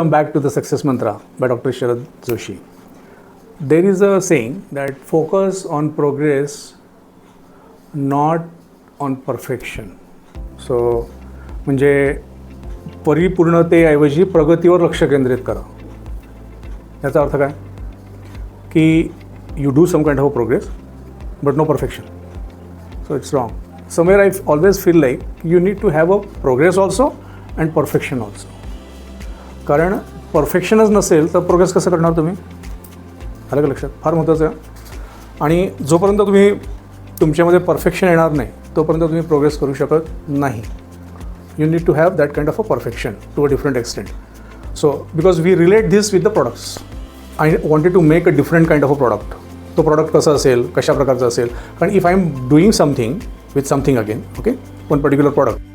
Come back to the Success Mantra by Dr. Sharad Joshi. There is a saying that focus on progress, not on perfection. So म्हणजे परिपूर्णतेऐवजी प्रगतीवर लक्ष केंद्रित करा. याचा अर्थ काय की you do some kind of a progress but no perfection. So it's wrong. Somewhere I always feel like you need to have a progress also and perfection also. कारण परफेक्शनच नसेल तर प्रोग्रेस कसं करणार तुम्ही? आलं का लक्षात? फार महत्त्वाचं आहे. आणि जोपर्यंत तुम्ही तुमच्यामध्ये परफेक्शन येणार नाही तोपर्यंत तुम्ही प्रोग्रेस करू शकत नाही. You need to have that kind of a perfection to a different extent. So because we relate this with the products. I wanted to make a different kind of a product. तो product कसा असेल, कशा प्रकारचा असेल. कारण if I am doing something with something again, okay, one particular product,